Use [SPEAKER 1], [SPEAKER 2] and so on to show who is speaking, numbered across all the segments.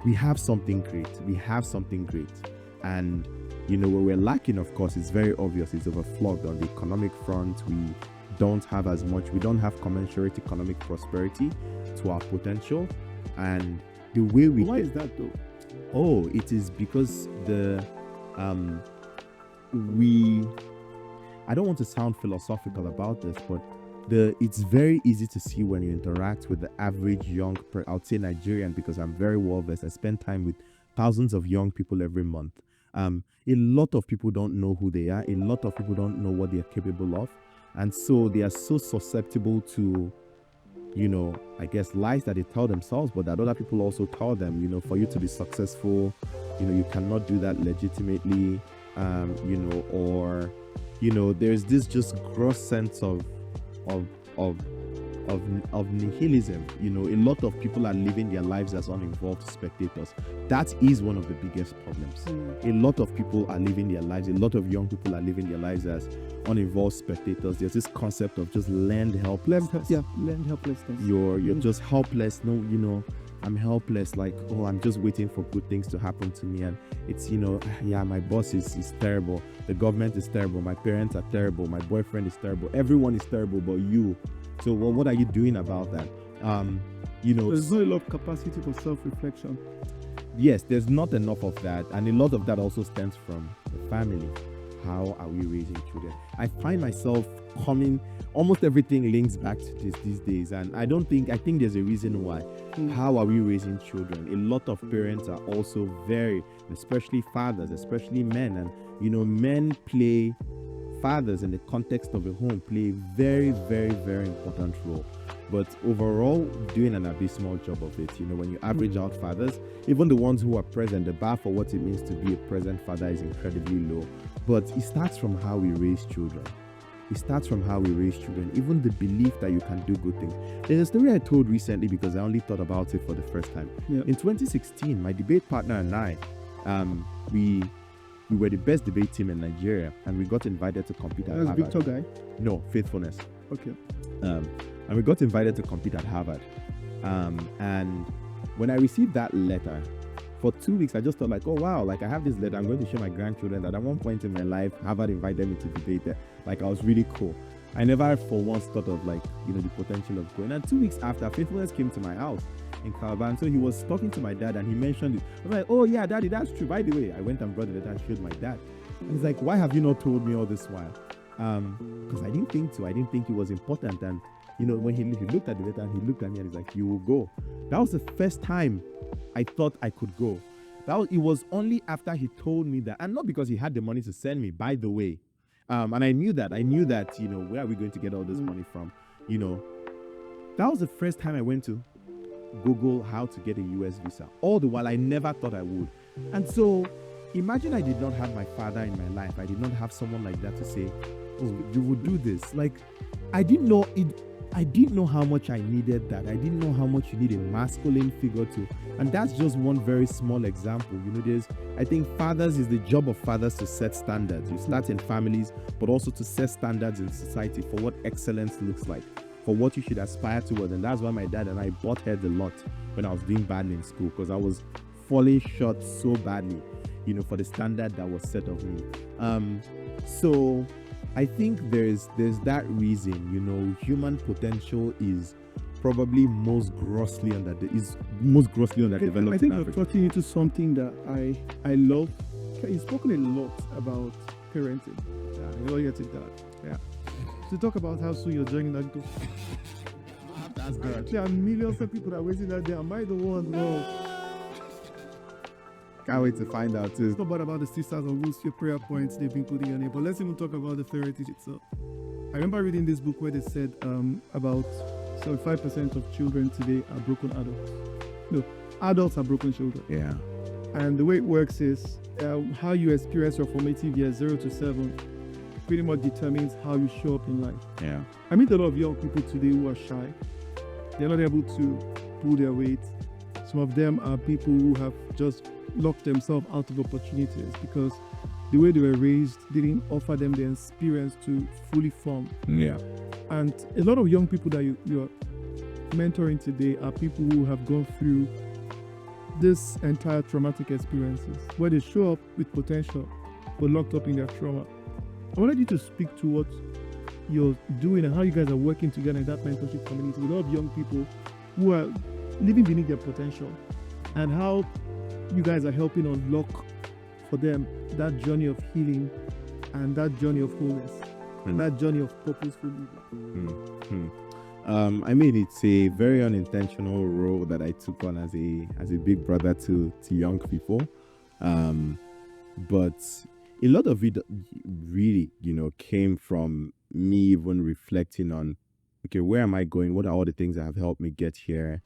[SPEAKER 1] we have something great. And where we're lacking, of course, it's very obvious. It's overflogged on the economic front. We don't have commensurate economic prosperity to our potential. And the way we...
[SPEAKER 2] Why is that though?
[SPEAKER 1] Oh, it is because I don't want to sound philosophical about this, but it's very easy to see when you interact with the average I would say Nigerian, because I'm very well versed. I spend time with thousands of young people every month. A lot of people don't know who they are. A lot of people don't know what they are capable of. And so they are so susceptible to, I guess, lies that they tell themselves, but that other people also tell them, for you to be successful, you cannot do that legitimately, or, there's this just gross sense of nihilism. A lot of people are living their lives as uninvolved spectators. That is one of the biggest problems. A lot of people are living their lives, a lot of young people are living their lives as uninvolved spectators. There's this concept of just learned helplessness.
[SPEAKER 2] Learned helplessness.
[SPEAKER 1] You're just helpless. No, I'm helpless. Like, oh, I'm just waiting for good things to happen to me. And it's, my boss is terrible. The government is terrible. My parents are terrible. My boyfriend is terrible. Everyone is terrible but you. So what are you doing about that?
[SPEAKER 2] There's not a lot of capacity for self-reflection.
[SPEAKER 1] Yes, there's not enough of that. And a lot of that also stems from the family. How are we raising children? I find myself almost everything links back to this these days. And I think there's a reason why. How are we raising children? A lot of parents are also especially fathers, especially men. And, fathers in the context of a home play a very, very, very important role. But overall, doing an abysmal job of it. When you average out fathers, even the ones who are present, the bar for what it means to be a present father is incredibly low. But it starts from how we raise children. Even the belief that you can do good things. There's a story I told recently because I only thought about it for the first time.
[SPEAKER 2] Yeah.
[SPEAKER 1] In 2016, my debate partner and I, we were the best debate team in Nigeria, and we got invited to compete at Harvard.
[SPEAKER 2] Victor guy?
[SPEAKER 1] No, Faithfulness.
[SPEAKER 2] Okay.
[SPEAKER 1] And we got invited to compete at Harvard. And when I received that letter, for 2 weeks, I just thought like, oh wow, like I have this letter, I'm going to show my grandchildren that at one point in my life, Harvard invited me to debate there. Like I was really cool. I never for once thought of like, the potential of going. And 2 weeks after, Faithfulness came to my house in Calabar. So he was talking to my dad and he mentioned it. I'm like, oh yeah, Daddy, that's true. By the way, I went and brought the letter and showed my dad. And he's like, why have you not told me all this while? Because I didn't think so. I didn't think it was important. And when he looked at the letter and he looked at me and he's like, you will go. That was the first time I thought I could go. It was only after he told me that, and not because he had the money to send me, by the way. And I knew that, where are we going to get all this money from? That was the first time I went to Google how to get a US visa. All the while, I never thought I would. And so, imagine I did not have my father in my life. I did not have someone like that to say, oh, you would do this. Like, I didn't know how much I needed that. I didn't know how much you need a masculine figure to. And that's just one very small example. I think fathers, is the job of fathers to set standards. You start in families, but also to set standards in society for what excellence looks like, for what you should aspire towards. And that's why my dad and I butt heads a lot when I was doing badly in school, because I was falling short so badly, for the standard that was set of me. So I think there's that reason, human potential is probably most grossly underdeveloped.
[SPEAKER 2] I think you're touching into something that I love. You've spoken a lot about parenting. Yeah, you're getting that. Yeah. To talk about how soon you're joining that group.
[SPEAKER 1] That's good.
[SPEAKER 2] There are millions of people that are waiting out there. Am I the one? No.
[SPEAKER 1] Can't wait to find out too.
[SPEAKER 2] It's not about the sisters or who's your prayer points they've been putting on it, but let's even talk about the parenting itself. I remember reading this book where they said about 75% of children today are broken adults. No, adults are broken children.
[SPEAKER 1] Yeah.
[SPEAKER 2] And the way it works is how you experience your formative years 0 to 7 pretty much determines how you show up in life.
[SPEAKER 1] Yeah.
[SPEAKER 2] I meet a lot of young people today who are shy. They're not able to pull their weight. Some of them are people who have just locked themselves out of opportunities because the way they were raised didn't offer them the experience to fully form.
[SPEAKER 1] Yeah.
[SPEAKER 2] And a lot of young people that you're mentoring today are people who have gone through this entire traumatic experiences, where they show up with potential but locked up in their trauma. I wanted you to speak to what you're doing and how you guys are working together in that mentorship community with a lot of young people who are living beneath their potential, and how you guys are helping unlock for them that journey of healing and that journey of wholeness and that journey of purposeful living.
[SPEAKER 1] I mean, it's a very unintentional role that I took on as a big brother to young people, but a lot of it really, came from me even reflecting on, okay, where am I going? What are all the things that have helped me get here?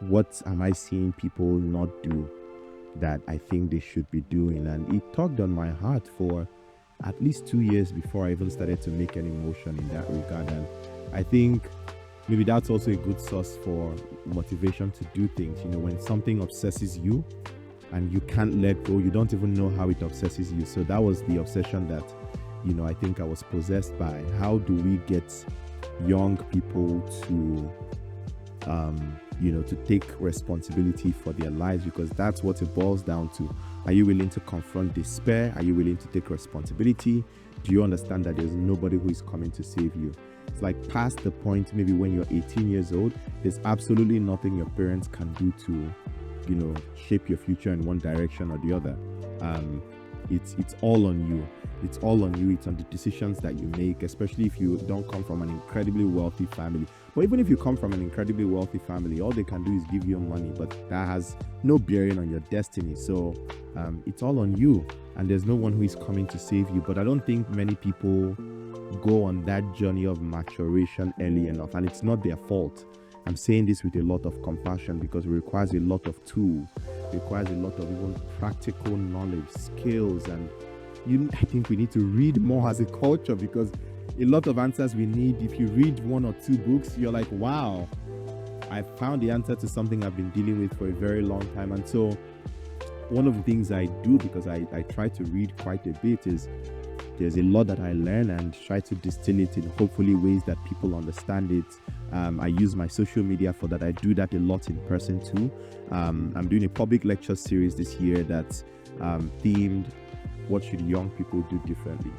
[SPEAKER 1] What am I seeing people not do that I think they should be doing? And it tugged on my heart for at least 2 years before I even started to make any motion in that regard. And I think maybe that's also a good source for motivation to do things. When something obsesses you and you can't let go, you don't even know how it obsesses you. So that was the obsession that, I think I was possessed by. How do we get young people to, to take responsibility for their lives? Because that's what it boils down to. Are you willing to confront despair? Are you willing to take responsibility? Do you understand that there's nobody who is coming to save you? It's like past the point, maybe when you're 18 years old, there's absolutely nothing your parents can do to, shape your future in one direction or the other. It's all on you. It's all on you. It's on the decisions that you make, especially if you don't come from an incredibly wealthy family. But even if you come from an incredibly wealthy family, all they can do is give you money, but that has no bearing on your destiny. So it's all on you, and there's no one who is coming to save you. But I don't think many people go on that journey of maturation early enough, and it's not their fault. I'm saying this with a lot of compassion because it requires a lot of tools, it requires a lot of even practical knowledge, skills, and I think we need to read more as a culture, because a lot of answers we need, if you read 1 or 2 books, you're like, wow, I found the answer to something I've been dealing with for a very long time. And so one of the things I do, because I try to read quite a bit, is there's a lot that I learn and try to distill it in hopefully ways that people understand it. I use my social media for that. I do that a lot in person too. I'm doing a public lecture series this year that's themed, what should young people do differently?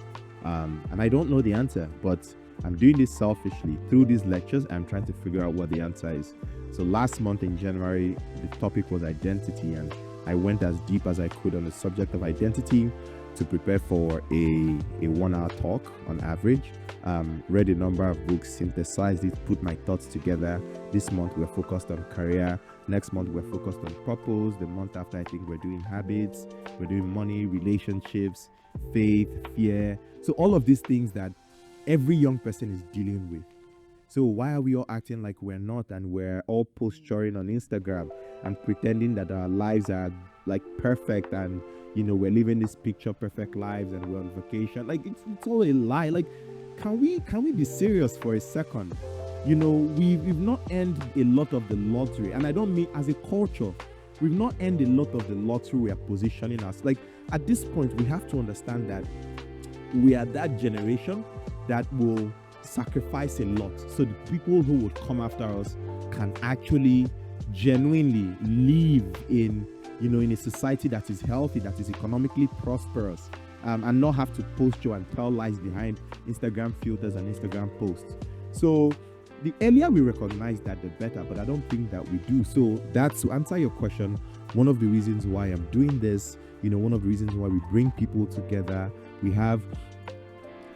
[SPEAKER 1] And I don't know the answer, but I'm doing this selfishly. Through these lectures, I'm trying to figure out what the answer is. So last month in January, the topic was identity, and I went as deep as I could on the subject of identity to prepare for a 1-hour talk on average. Read a number of books, synthesized it, put my thoughts together. This month we're focused on career. Next month we're focused on purpose. The month after, I think we're doing habits, we're doing money, relationships, faith, fear. So all of these things that every young person is dealing with. So why are we all acting like we're not, and we're all posturing on Instagram and pretending that our lives are like perfect, and we're living this picture perfect lives and we're on vacation? Like it's all a lie. Like can we be serious for a second? We've not earned a lot of the lottery, and I don't mean as a culture. We've not earned a lot of the lottery we are positioning us. Like at this point, we have to understand that we are that generation that will sacrifice a lot so the people who would come after us can actually genuinely live in a society that is healthy, that is economically prosperous, and not have to posture and tell lies behind Instagram filters and Instagram posts. So the earlier we recognize that, the better, but I don't think that we do. So that's, to answer your question, one of the reasons why I'm doing this, one of the reasons why we bring people together. We have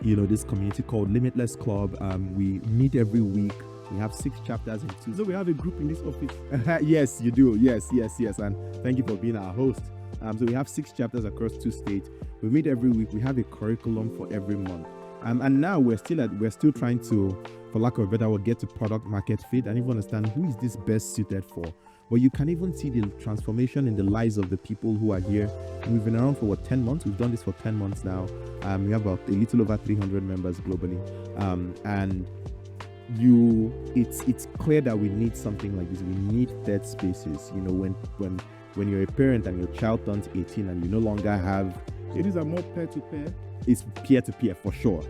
[SPEAKER 1] this community called Limitless Club. We meet every week. We have 6 chapters in 2.
[SPEAKER 2] So we have a group in this office.
[SPEAKER 1] Yes, you do. Yes. And thank you for being our host. So we have 6 chapters across 2 states. We meet every week. We have a curriculum for every month. And now we're still trying to, for lack of a better word, get to product market fit and even understand who is this best suited for. But you can even see the transformation in the lives of the people who are here. We've been around for 10 months. We've done this for 10 months now. We have about a little over 300 members globally. And it's clear that we need something like this. We need third spaces. When you're a parent and your child turns 18 and you no longer have,
[SPEAKER 2] so these are more peer-to-peer.
[SPEAKER 1] It's peer-to-peer for sure.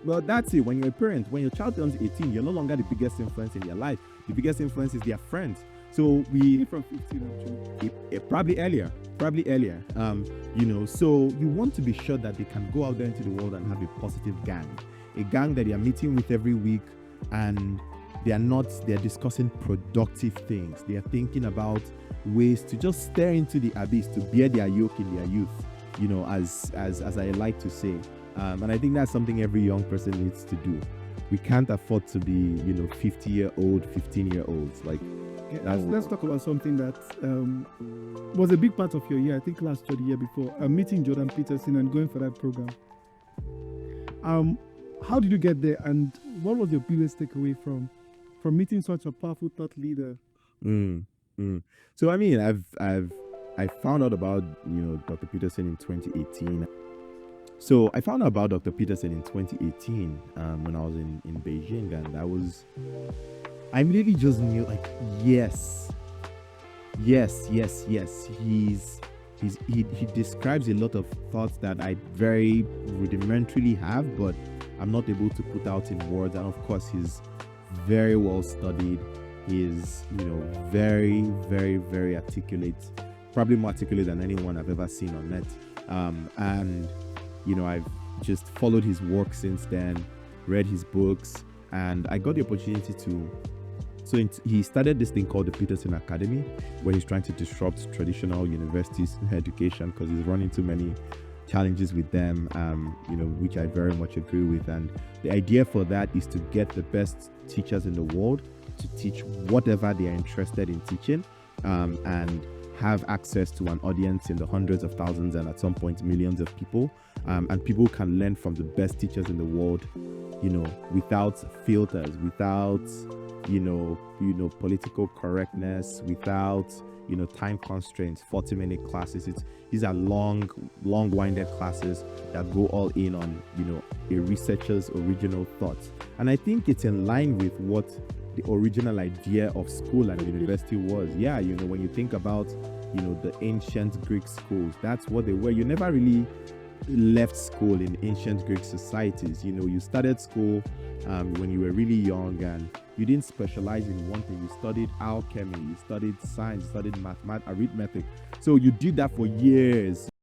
[SPEAKER 1] Well, that's it. When you're a parent, when your child turns 18, you're no longer the biggest influence in their life. The biggest influence is their friends. So we
[SPEAKER 2] From 15 actually.
[SPEAKER 1] probably earlier, so you want to be sure that they can go out there into the world and have a positive gang, a gang that they are meeting with every week, and they're discussing productive things. They are thinking about ways to just stare into the abyss, to bear their yoke in their youth, as I like to say. And I think that's something every young person needs to do. We can't afford to be 50-year-old 15-year-olds. Like,
[SPEAKER 2] Let's talk about something that was a big part of your year, I think last year, the year before, meeting Jordan Peterson and going for that program. How did you get there, and what was your biggest takeaway from meeting such a powerful thought leader?
[SPEAKER 1] So I mean, I found out about Dr. Peterson in 2018. So I found out about Dr. Peterson in 2018 when I was in Beijing, and I really just knew, like, yes. He describes a lot of thoughts that I very rudimentarily have, but I'm not able to put out in words. And of course, he's very well studied. He's very, very, very articulate, probably more articulate than anyone I've ever seen on net. And I've just followed his work since then, read his books, and I got the opportunity to. So he started this thing called the Peterson Academy, where he's trying to disrupt traditional universities education because he's run into many challenges with them, which I very much agree with. And the idea for that is to get the best teachers in the world to teach whatever they are interested in teaching, and have access to an audience in the hundreds of thousands and at some point millions of people, and people can learn from the best teachers in the world, without filters, without political correctness, without time constraints. 40-minute classes. These are long-winded classes that go all in on a researcher's original thoughts, and I think it's in line with what the original idea of school and university was. Yeah, when you think about the ancient Greek schools, that's what they were. You never really left school in ancient Greek societies. You started school when you were really young, and you didn't specialize in one thing. You studied alchemy, you studied science, you studied mathematics, arithmetic. So you did that for years.